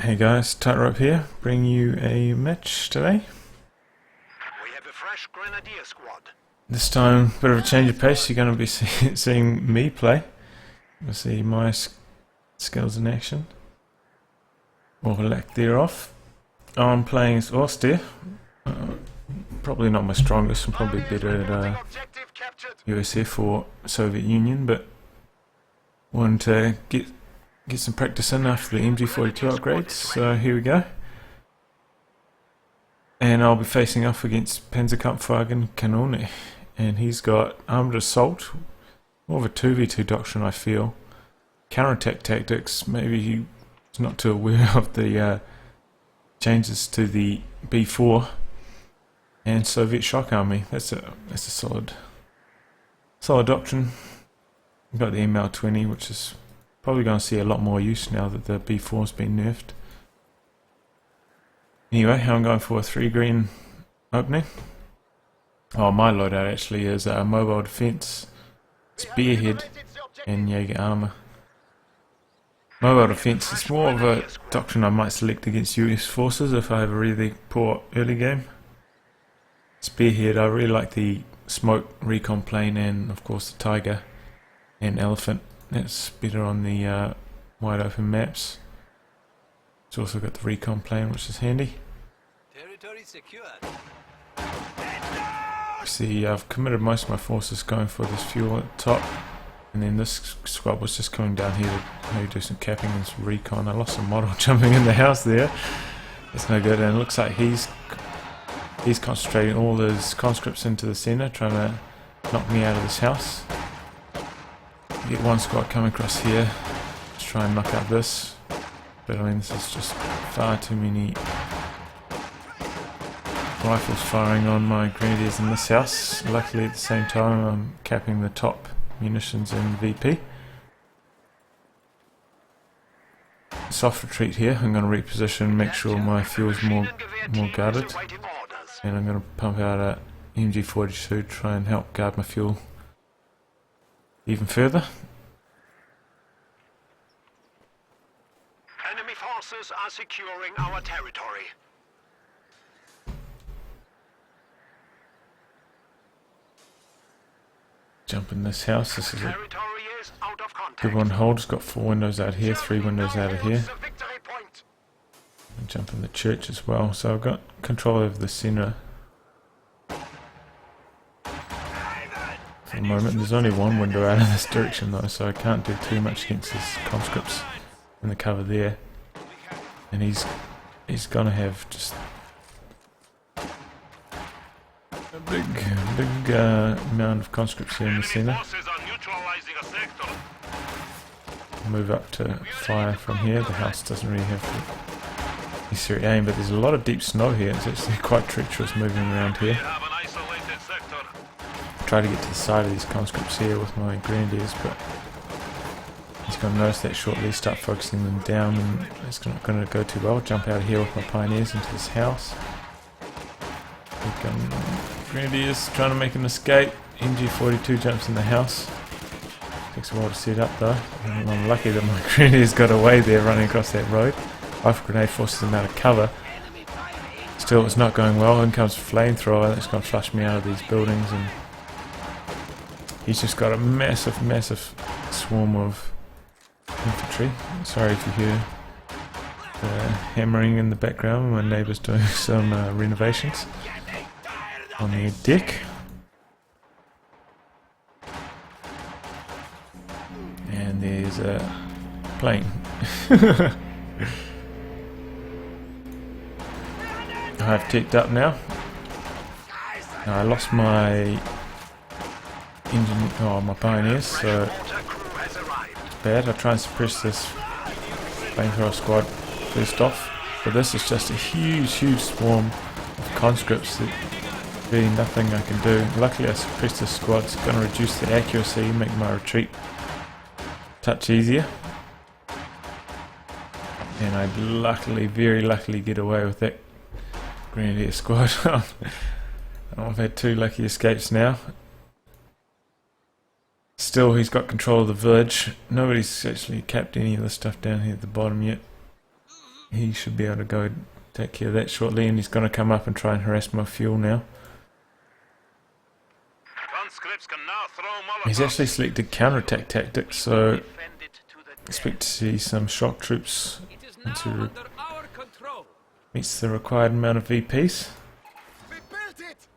Hey guys, tightrope here, bring you a match today. We have a fresh grenadier squad. This time, bit of a change of pace. You're going to be seeing me play. You'll see my skills in action, or lack thereof. I'm playing as austere. Probably not my strongest. I'm probably better at USF or Soviet Union, but wanted to get some practice in after the MG42 upgrades. So here we go. And I'll be facing off against PzKampfwagenkanone, and he's got armored assault, more of a 2v2 doctrine I feel. Counterattack tactics, maybe he's not too aware of the changes to the B4 and Soviet shock army. That's a solid doctrine. We've got the ML20, which is probably going to see a lot more use now that the B4's been nerfed. Anyway, I'm going for a 3 green opening. Oh, my loadout actually is mobile defense, spearhead, and Jaeger armor. Mobile defense is more of a doctrine I might select against US forces if I have a really poor early game. Spearhead, I really like the smoke recon plane and of course the tiger and elephant. That's better on the wide open maps. It's also got the recon plane, which is handy. Territory secured. See, I've committed most of my forces going for this fuel at the top, and then this squad was just coming down here to maybe do some capping and some recon. I lost some model jumping in the house there. That's no good, and it looks like he's concentrating all his conscripts into the centre, trying to knock me out of this house. Get one squad coming across here, let's try and knock out this. But I mean, this is just far too many rifles firing on my grenadiers in this house. Luckily at the same time I'm capping the top munitions in VP. Soft retreat here. I'm going to reposition, make sure my fuel's more guarded, and I'm going to pump out a MG42, try and help guard my fuel even further. Enemy forces are securing our territory. Jump in this house. This is a Territory is out of contact. good one to hold. It's got 4 windows out here, 3 windows out of here. The victory point. And jump in the church as well. So I've got control over the centre for the moment. There's only one window out of this direction though, so I can't do too much against his conscripts in the cover there. And he's gonna have just a big amount of conscripts here in the centre. Move up to fire from here. The house doesn't really have necessary aim, but there's a lot of deep snow here. It's actually quite treacherous moving around here. Try to get to the side of these conscripts here with my grenadiers, but he's going to notice that shortly, start focusing them down, and it's not going to go too well. Jump out of here with my pioneers into this house. Grenadiers trying to make an escape. MG42 jumps in the house. Takes a while to set up though. And I'm lucky that my grenadiers got away there running across that road. Rifle grenade forces them out of cover. Still, it's not going well. In comes flamethrower that's going to flush me out of these buildings, and he's just got a massive swarm of infantry. Sorry if you hear the hammering in the background. My neighbour's doing some renovations on their deck. And there's a plane. I've ticked up now. I lost my engine, my pioneers, so it's bad. I try and suppress this flamethrower squad first off, but this is just a huge swarm of conscripts that really nothing I can do. Luckily I suppressed this squad. It's going to reduce the accuracy, make my retreat a touch easier, and I very luckily get away with that grenadier squad. I've had 2 lucky escapes now. Still, he's got control of the village. Nobody's actually capped any of the stuff down here at the bottom yet. he should be able to go take care of that shortly, and he's going to come up and try and harass my fuel now. Conscripts can now throw Molotovs. He's actually selected counterattack tactics, so expect to see some shock troops once he meets the required amount of VPs.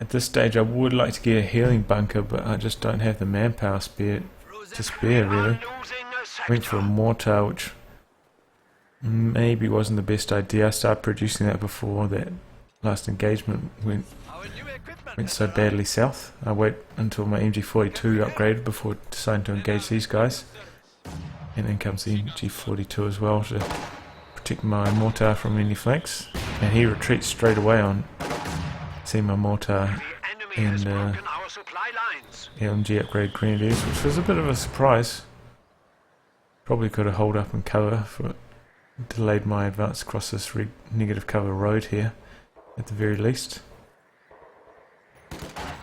At this stage I would like to get a healing bunker, but I just don't have the manpower to spare really. Went for a mortar, which maybe wasn't the best idea. I started producing that before that last engagement went so badly south. I wait until my MG42 upgraded before deciding to engage these guys. And then comes the MG42 as well to protect my mortar from any flanks. And he retreats straight away on seeing my mortar and LMG upgrade grenadiers, which was a bit of a surprise. Probably could have held up and cover for delayed my advance across this negative cover road here at the very least.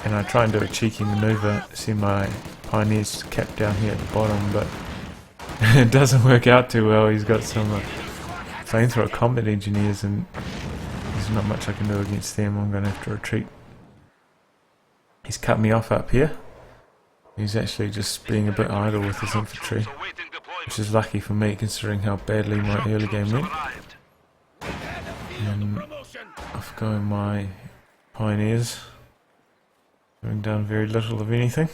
And I try and do a cheeky maneuver, see my pioneers capped down here at the bottom, but it doesn't work out too well. He's got some flamethrower combat engineers and there's not much I can do against them. I'm going to have to retreat. He's cut me off up here. He's actually just being a bit idle with his infantry, which is lucky for me considering how badly my early game went. And off go my pioneers, having done very little of anything.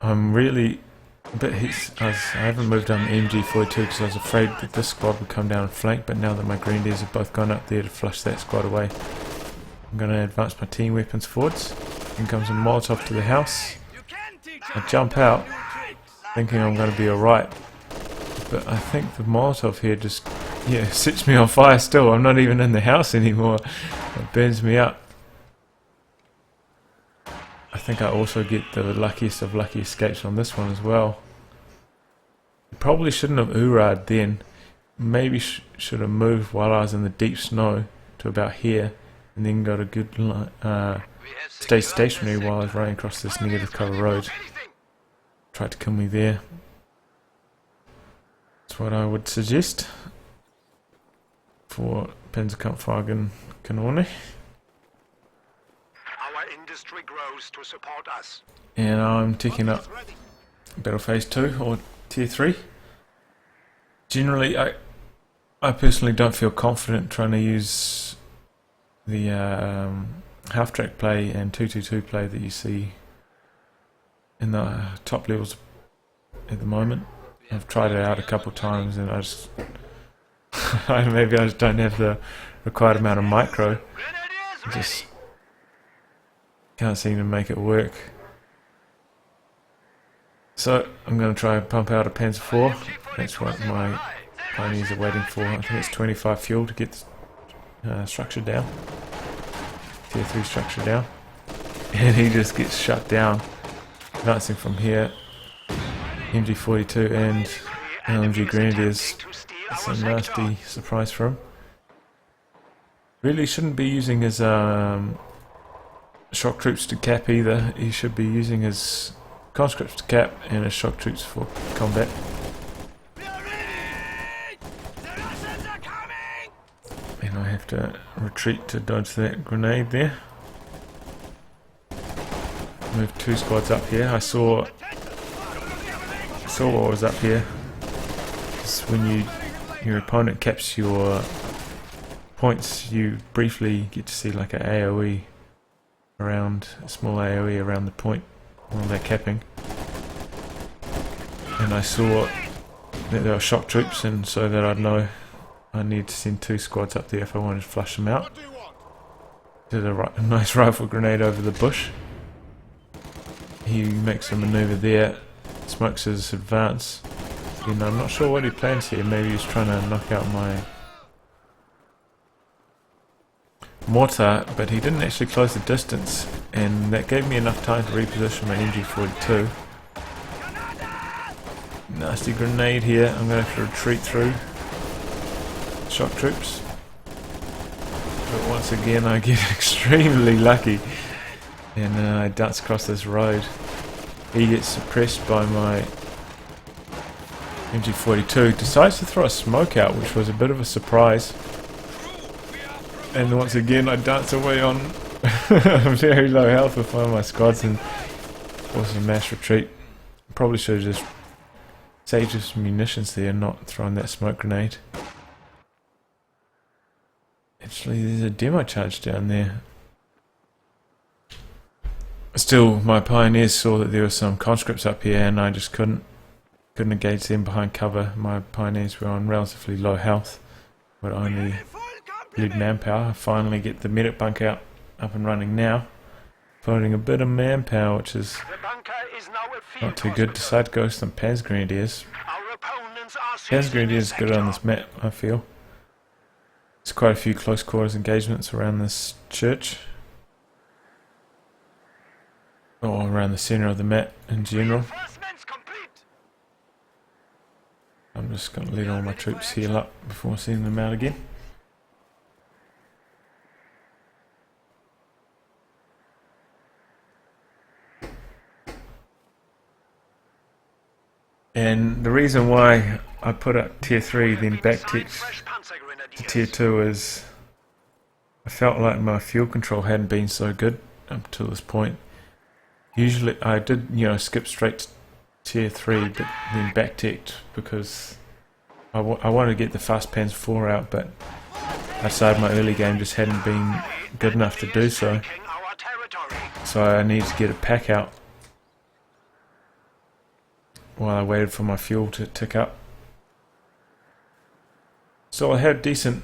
I'm really a bit I haven't moved on MG42 because I was afraid that this squad would come down and flank, but now that my grenadiers have both gone up there to flush that squad away, I'm going to advance my team weapons forwards. In comes a Molotov to the house. I jump out thinking I'm going to be alright, but I think the Molotov here just sets me on fire still. I'm not even in the house anymore. It burns me up. I think I also get the luckiest of lucky escapes on this one as well. Probably shouldn't have oora'd then. Maybe should have moved while I was in the deep snow to about here, and then got a good stay stationary while I was running across this negative cover road. Tried to kill me there. That's what I would suggest for PzKampfwagenkanone. Grows to support us. And I'm taking up Battle Phase 2 or Tier 3. Generally, I personally don't feel confident trying to use the half-track play and 2-2-2 play that you see in the top levels at the moment. I've tried it out a couple of times and I just maybe I just don't have the required amount of micro. Just can't seem to make it work. So I'm going to try and pump out a Panzer IV. That's what my pioneers are waiting for. I think it's 25 fuel to get structure down. Tier 3 structure down. And he just gets shut down. Advancing from here. MG42 and LMG Grenadiers. It's a nasty surprise for him. Really shouldn't be using his shock troops to cap either. He should be using his conscripts to cap and his shock troops for combat. And I have to retreat to dodge that grenade there. Move 2 squads up here. I saw what was up here. It's when your opponent caps your points, you briefly get to see like a AoE around, a small AoE around the point while they're capping. And I saw that there were shock troops, and so that I'd know I need to send 2 squads up there if I wanted to flush them out. Did a nice rifle grenade over the bush. He makes a maneuver there, smokes his advance. And I'm not sure what he plans here. Maybe he's trying to knock out my mortar, but he didn't actually close the distance, and that gave me enough time to reposition my MG42. Nasty grenade here. I'm going to have to retreat through shock troops. But once again I get extremely lucky, and I dance across this road. He gets suppressed by my MG42 decides to throw a smoke out, which was a bit of a surprise. And once again I dance away on very low health with one of my squads and force a mass retreat. Probably should have just saved some munitions there and not thrown that smoke grenade. Actually, there's a demo charge down there. Still, my pioneers saw that there were some conscripts up here and I just couldn't engage them behind cover. My pioneers were on relatively low health, but only bleed manpower. I finally get the medic bunker up and running now. Floating a bit of manpower, which is not too good. Decide to go with some PzGrenadiers. PzGrenadiers is good on this map, I feel. There's quite a few close quarters engagements around this church. Or around the centre of the map in general. I'm just going to let all my troops heal up before sending them out again. And the reason why I put up tier 3 then backticked to tier 2 is I felt like my fuel control hadn't been so good up to this point. Usually I did, skip straight to tier 3 but then backticked because I wanted to get the fast Panzer 4 out, but I decided my early game just hadn't been good enough to do so. So I needed to get a pack out while I waited for my fuel to tick up. So I had decent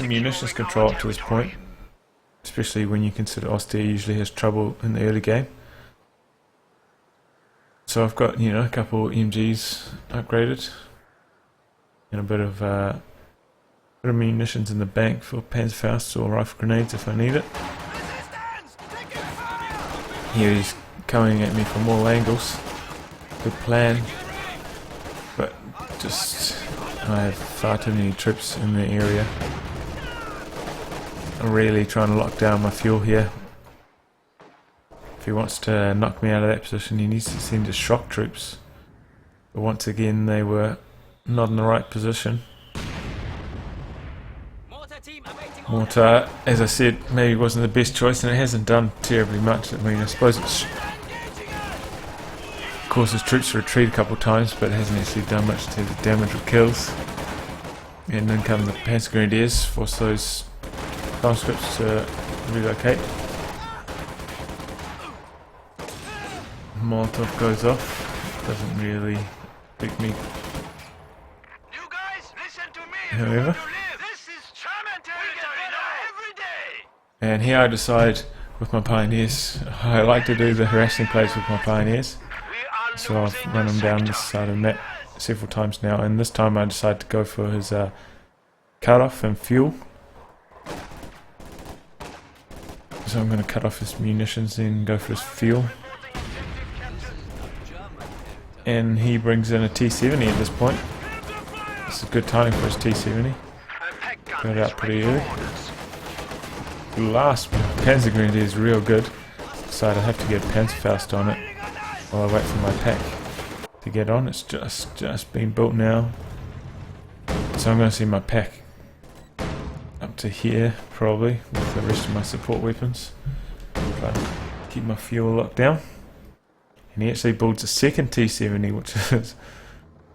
munitions control up to this point, especially when you consider Austria usually has trouble in the early game. So I've got a couple MGs upgraded and a bit of munitions in the bank for Panzerfausts or rifle grenades if I need it. Here he's coming at me from all angles. Good plan, but just I have far too many troops in the area. I'm really trying to lock down my fuel here. If he wants to knock me out of that position, he needs to send his shock troops. But once again, they were not in the right position. Mortar, as I said, maybe wasn't the best choice, and it hasn't done terribly much. I mean, I suppose it's caused his troops to retreat a couple of times, but it hasn't actually done much to the damage or kills. And then come the PzGrenadiers, force those conscripts to relocate. Molotov goes off, doesn't really pick me. However, and here I decide with my pioneers, I like to do the harassing plays with my pioneers. So I've run him down this side of the map several times now, and this time I decided to go for his cut-off and fuel. So I'm going to cut off his munitions and go for his fuel. And he brings in a T-70 at this point. This is good timing for his T-70. Got it out pretty early. The last PzGrenadier is real good. Decided I have to get a Panzerfaust on it while I wait for my pack to get on. It's just been built now, so I'm going to see my pack up to here probably with the rest of my support weapons. Try to keep my fuel locked down. And he actually builds a second T-70, which is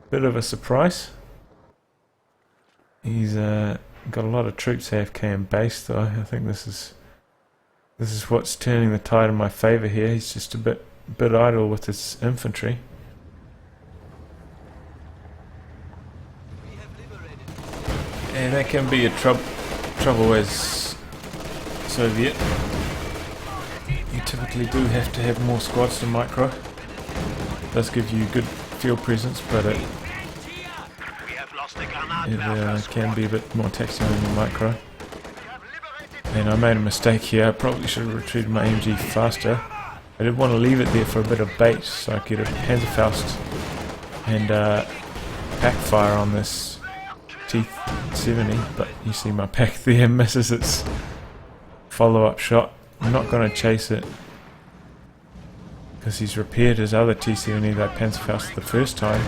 a bit of a surprise. He's got a lot of troops AFK and base though. I think this is what's turning the tide in my favour here. He's just a bit idle with his infantry. And that can be a trouble as Soviet. You typically do have to have more squads to micro. It does give you good field presence, but it can be a bit more taxing on your micro. And I made a mistake here. I probably should have retreated my MG faster. I did want to leave it there for a bit of bait so I could get a Panzerfaust and pack fire on this T-70, but you see my pack there misses its follow-up shot. I'm not going to chase it because he's repaired his other T-70 that Panzerfaust the first time.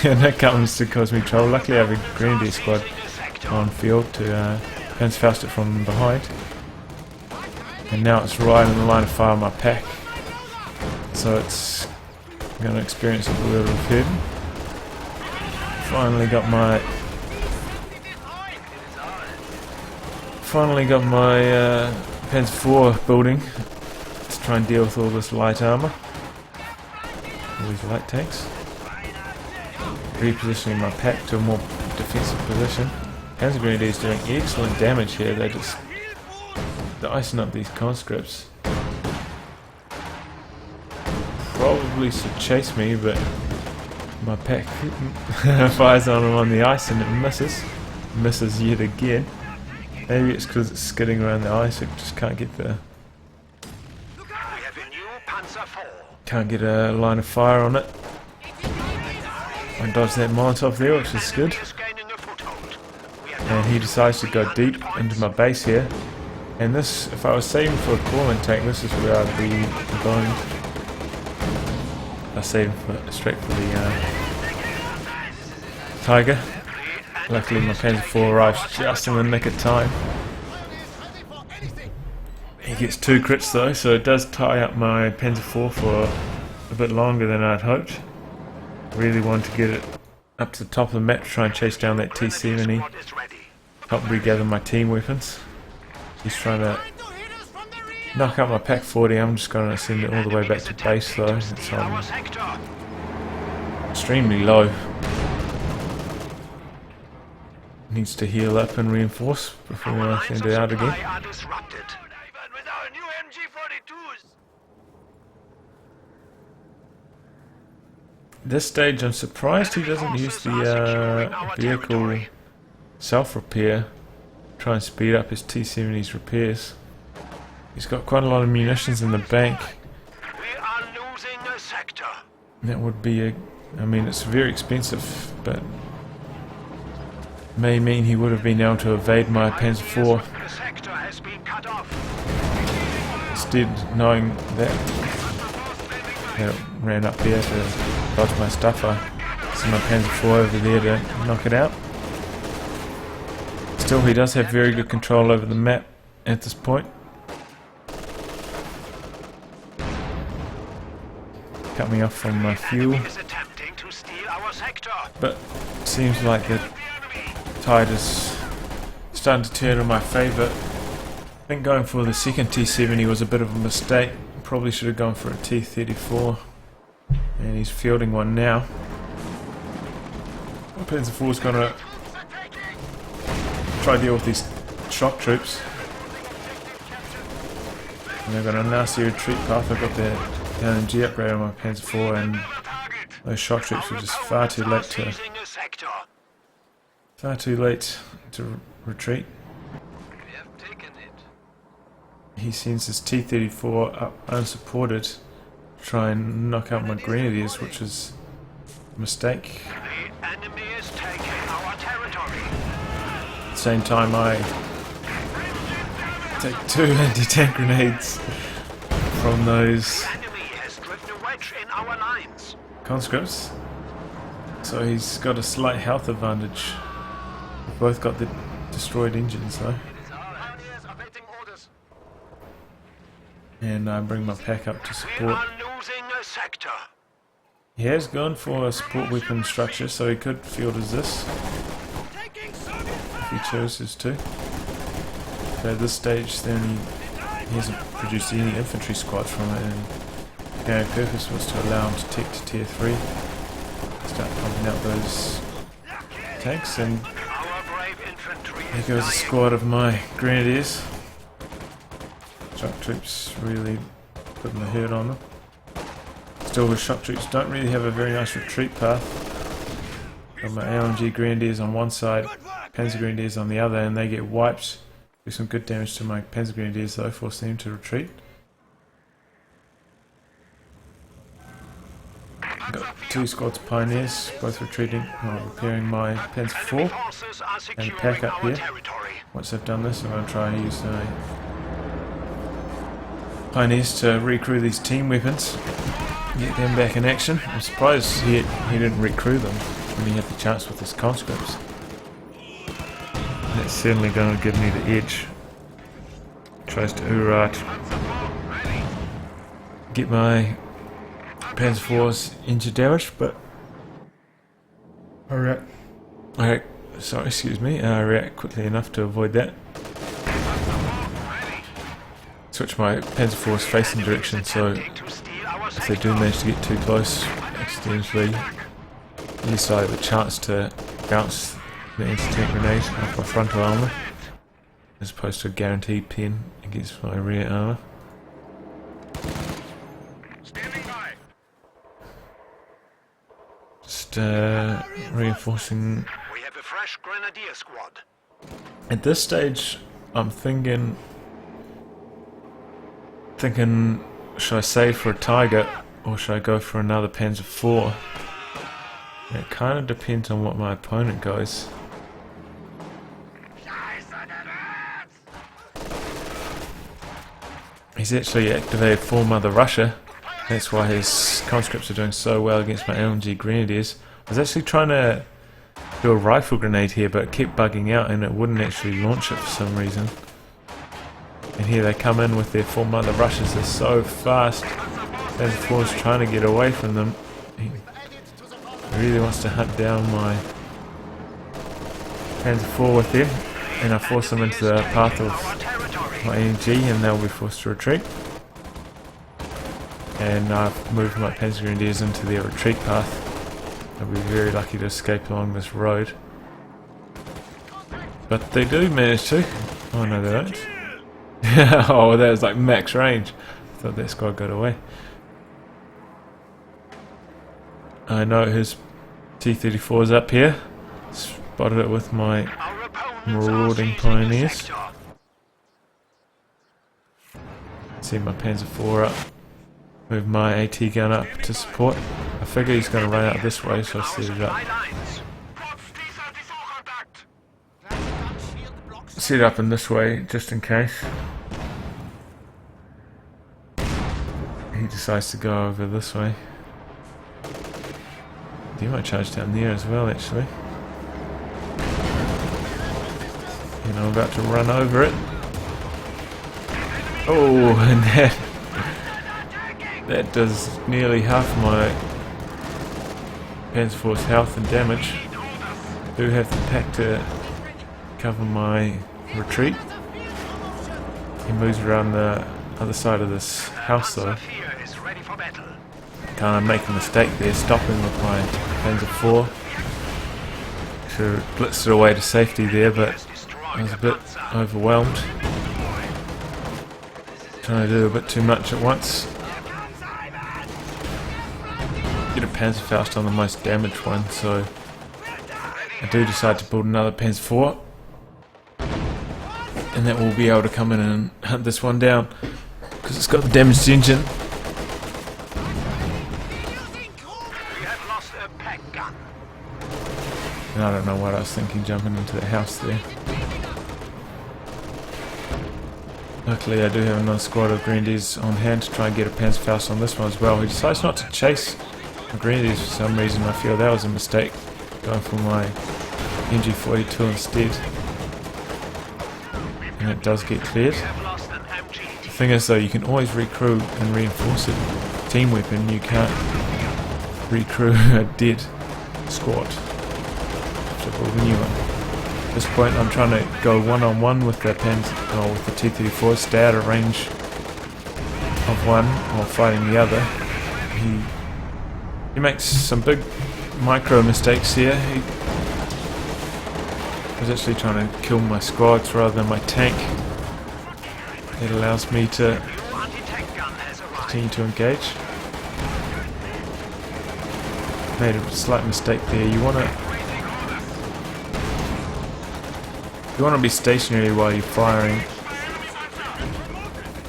And that comes to cause me trouble. Luckily I have a Grenadier squad on field to Panzerfaust it from behind. And now it's right in the line of fire on my pack. So it's going to experience a little bit of hurting. Finally got my Panzer IV building to try and deal with all this light armour. All these light tanks. Repositioning my pack to a more defensive position. Panzer Grenadiers doing excellent damage here. They're just icing up these conscripts. Probably should chase me, but my pack fires on them on the ice and it misses. Misses yet again. Maybe it's because it's skidding around the ice. It just can't get the. Can't get a line of fire on it. I dodged that Molotov there, which is good. And he decides to go deep into my base here. And this, if I was saving for a crawling tank, this is where I'd be going. I saved straight for the Tiger. Luckily my Panzer IV arrives just in the nick of time. He gets 2 crits though, so it does tie up my Panzer IV for a bit longer than I'd hoped. Really want to get it up to the top of the map to try and chase down that T70. Help regather my team weapons. He's trying to knock out my Pack 40. I'm just going to send it all the way back to base though. It's extremely low. Needs to heal up and reinforce before I send it out again. This stage I'm surprised he doesn't use the vehicle self-repair. Try and speed up his T-70's repairs. He's got quite a lot of munitions in the bank. That would be I mean it's very expensive, but may mean he would have been able to evade my Panzer IV. Instead, knowing that it ran up there to dodge my stuff, I sent my Panzer IV over there to knock it out. Still, he does have very good control over the map at this point. Cut me off from my fuel. But seems like the tide is starting to turn in my favour. I think going for the second T70 was a bit of a mistake. Probably should have gone for a T34. And he's fielding one now. Panzer IV is going to try to deal with these shock troops. And they've got a nasty retreat path. I've got the LNG upgrade on my Panzer IV, and those shock troops were just far too late to retreat. He sends his T-34 up unsupported to try and knock out my Grenadiers, which is a mistake. At the same time I take 2 anti-tank grenades from those conscripts. So he's got a slight health advantage. We've both got the destroyed engines though. And I bring my pack up to support. He has gone for a support weapon structure, so he could field as this if he chooses to. But at this stage then he hasn't produced any infantry squads from it, and the only purpose was to allow him to take to tier 3. Start pumping out those tanks, and here goes a squad of my Grenadiers. Shock troops really putting the hurt on them. Still, the shock troops don't really have a very nice retreat path. Got my LMG Grenadiers on one side, Panzer Grenadiers on the other, and they get wiped. Do some good damage to my Panzer Grenadiers though, forcing them to retreat. Got 2 squads of Pioneers, both retreating, repairing my Panzer IV and pack up here. Once I've done this, I'm going to try and use Pioneers to recrew these team weapons. get them back in action. I'm surprised he didn't recruit them when he had the chance with his conscripts. That's certainly going to give me the edge. Tries to get my Panzer IV's into damage, but I react quickly enough to avoid that. Switch my Panzer IV's facing direction, so if they do manage to get too close accidentally, at least I have a chance to bounce the anti-tank grenade off my frontal armour, as opposed to a guaranteed pin against my rear armour. Just reinforcing. We have a fresh grenadier squad. At this stage, I'm thinking, should I save for a Tiger or should I go for another Panzer IV? It kind of depends on what my opponent goes. He's actually activated full Mother Russia. That's why his conscripts are doing so well against my LMG Grenadiers. I was actually trying to do a rifle grenade here, but it kept bugging out and it wouldn't actually launch it for some reason. And here they come in with their full Mother Russias. They're so fast. Panzer IV's trying to get away from them. He really wants to hunt down my Panzer IV with them, and I force them into the path of my NG, and they'll be forced to retreat. And I've moved my Panzer Grenadiers into their retreat path. They'll be very lucky to escape along this road. But they do manage to. Oh no, they don't. Oh, that was like max range. I thought that squad got away. I know his T-34's up here. Spotted it with my marauding pioneers. See my Panzer IV up. Move my AT gun up to support. I figure he's going to run out this way, so I set it up. Set it up in this way, just in case he decides to go over this way. He might charge down there as well, actually. And I'm about to run over it. Oh, and that does nearly half my Panzer IV's health and damage. I do have the pack to cover my retreat. He moves around the other side of this house though. Kind of make a mistake there, stopping with my Panzer IV. Should have blitzed it away to safety there, but I was a bit overwhelmed. Trying to do a bit too much at once. Get a Panzerfaust on the most damaged one, so I do decide to build another Panzer IV. And that will be able to come in and hunt this one down, because it's got the damaged engine. And I don't know what I was thinking jumping into the house there. Luckily I do have another squad of Grenadiers on hand to try and get a Panzerfaust on this one as well. He decides not to chase the Grenadiers for some reason. I feel that was a mistake, going for my MG42 instead. And it does get cleared. The thing is though, you can always recrew and reinforce it. Team weapon, you can't recrew a dead squad. To build a new one. At this point I'm trying to go one-on-one with the with the T-34, stay out of range of one while fighting the other. He makes some big micro mistakes here. He was actually trying to kill my squads rather than my tank. It allows me to continue to engage. Made a slight mistake there. You want to be stationary while you're firing.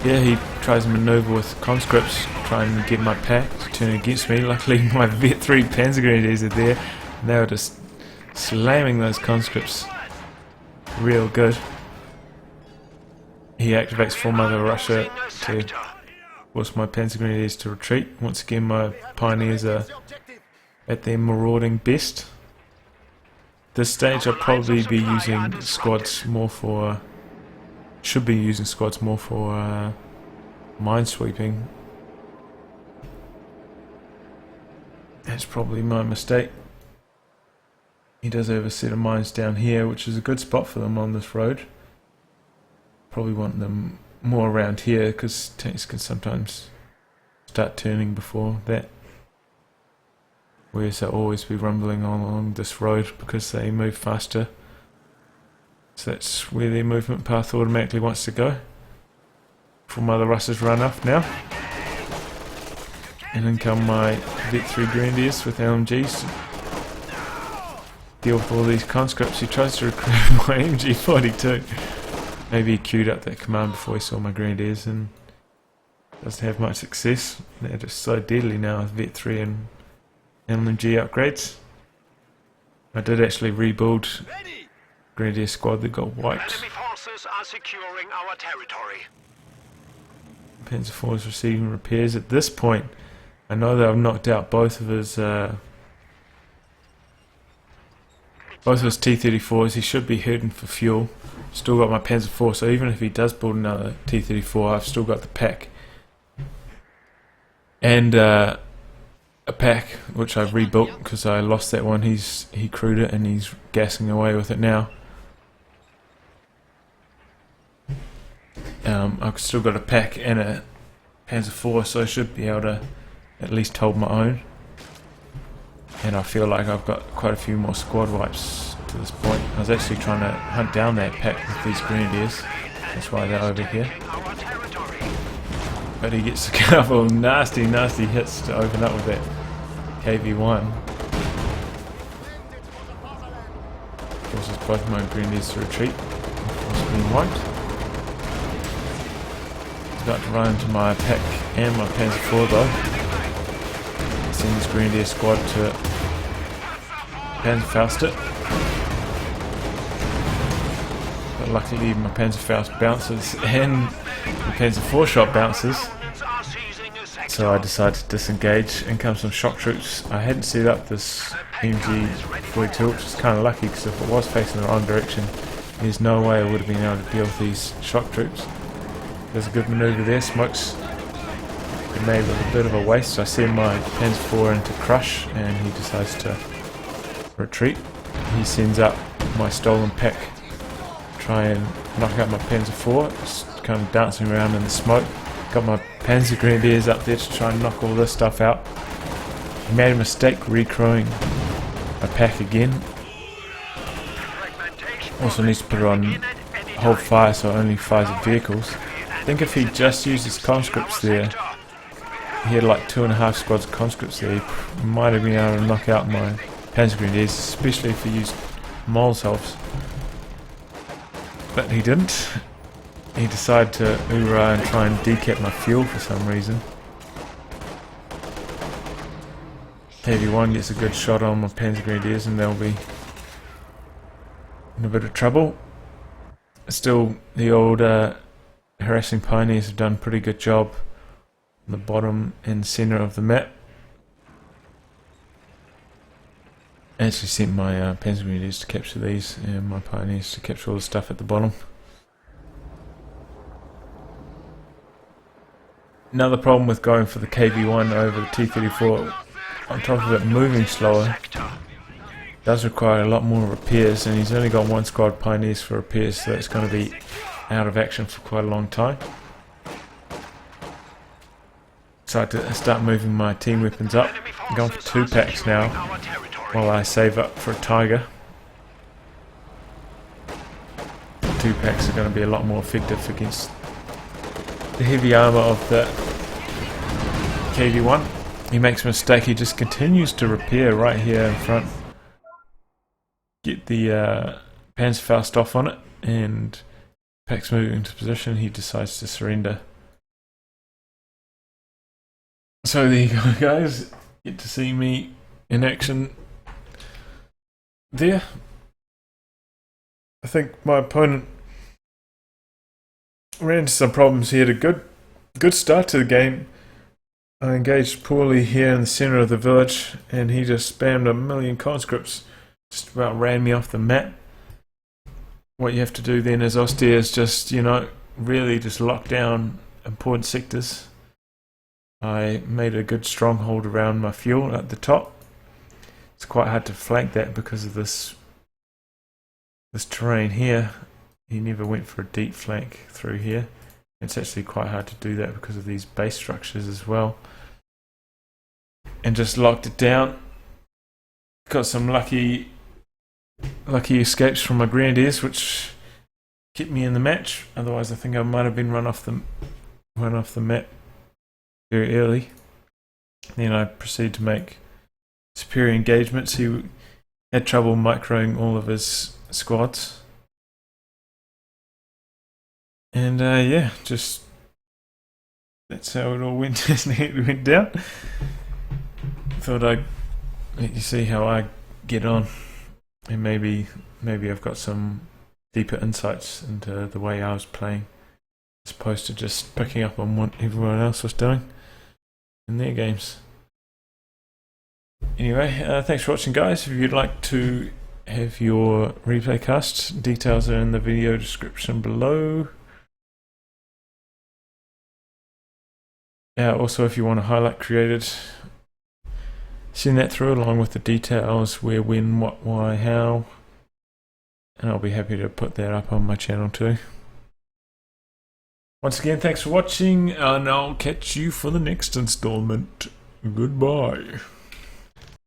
Yeah, he tries to maneuver with conscripts, trying to get my pack to turn against me. Luckily my Vet 3 Panzer Grenadiers are there, and they were just slamming those conscripts real good. He activates full Mother Russia to force my Panzergrenadiers to retreat. Once again, my pioneers are at their marauding best. This stage I'll probably be using squads more for... should be using squads more for minesweeping. That's probably my mistake. He does have a set of mines down here, which is a good spot for them on this road. Probably want them more around here because tanks can sometimes start turning before that. Whereas they'll always be rumbling along this road because they move faster. So that's where their movement path automatically wants to go. Before Mother Russ's run off now. And then come my Vet 3 Grenadiers with LMGs. Deal with all these conscripts. He tries to recruit my MG42. Maybe he queued up that command before he saw my Grenadiers and doesn't have much success. They're just so deadly now with Vet 3 and LMG upgrades. I did actually rebuild Grenadier squad that got wiped. Enemy forces are securing our territory. Panzer IV is receiving repairs at this point. I know that I've knocked out both of his T-34s. He should be heading for fuel. Still got my Panzer IV, so even if he does build another T-34, I've still got the pack. And a pack which I've rebuilt because I lost that one. He crewed it and he's gassing away with it now. I've still got a pack and a Panzer IV, so I should be able to at least hold my own. And I feel like I've got quite a few more squad wipes to this point. I was actually trying to hunt down that pack with these Grenadiers. That's why they're over here. But he gets a couple of nasty hits to open up with that KV-1. Forces both my Grenadiers to retreat. Forces being wiped. About to run into my pack and my Panzer IV though. Send this Grenadier squad to Panzerfaust it. But luckily my Panzerfaust bounces and the Panzer IV shot bounces. So I decided to disengage. In comes some shock troops. I hadn't set up this MG42, which is kind of lucky because if it was facing the wrong direction, there's no way I would have been able to deal with these shock troops. There's a good manoeuvre there. Smokes made with a bit of a waste, so I send my Panzer IV into crush and he decides to retreat. He sends up my stolen pack, try and knock out my Panzer IV, just kind of dancing around in the smoke. Got my Panzer Grenadiers up there to try and knock all this stuff out. He made a mistake recrewing my pack again. Also needs to put it on hold fire so it only fires at vehicles. I think if he just used his conscripts there, he had like 2.5 squads of conscripts there, he might have been able to knock out my Panzer Grenadiers, especially if he used Molotov. But he didn't. He decided to hoorah and try and decap my fuel for some reason. KV-1 gets a good shot on my Panzer Grenadiers and they'll be in a bit of trouble. Still, the old harassing pioneers have done a pretty good job on the bottom and centre of the map. I actually sent my Panzer Grenadiers to capture these and my pioneers to capture all the stuff at the bottom. Another problem with going for the KV-1 over the T-34, on top of it moving slower, does require a lot more repairs, and he's only got one squad pioneers for repairs, so it's going to be out of action for quite a long time. So I had to start moving my team weapons up. I'm going for 2 packs now while I save up for a Tiger. 2 packs are going to be a lot more effective against the heavy armour of the KV-1. He makes a mistake, he just continues to repair right here in front. Get the Panzerfaust off on it, and pack's moving into position, he decides to surrender. So there you go guys, get to see me in action there. I think my opponent ran into some problems he had a good good start to the game. I engaged poorly here in the center of the village, and he just spammed a million conscripts, just about ran me off the map. What you have to do then as Ostia is just, really just lock down important sectors. I made a good stronghold around my fuel at the top. It's quite hard to flank that because of this terrain here. He never went for a deep flank through here. It's actually quite hard to do that because of these base structures as well. And just locked it down. Got some lucky escapes from my grenadiers, which kept me in the match. Otherwise, I think I might have been run off the map very early. Then I proceeded to make superior engagements. He had trouble microing all of his squads. And yeah, just that's how it all went. It went down. Thought I'd let you see how I get on, and maybe I've got some deeper insights into the way I was playing, as opposed to just picking up on what everyone else was doing in their games. Anyway, thanks for watching, guys. If you'd like to have your replay cast, details are in the video description below. Also, if you want a highlight created, send that through along with the details: where, when, what, why, how, and I'll be happy to put that up on my channel too. Once again, thanks for watching, and I'll catch you for the next installment. Goodbye.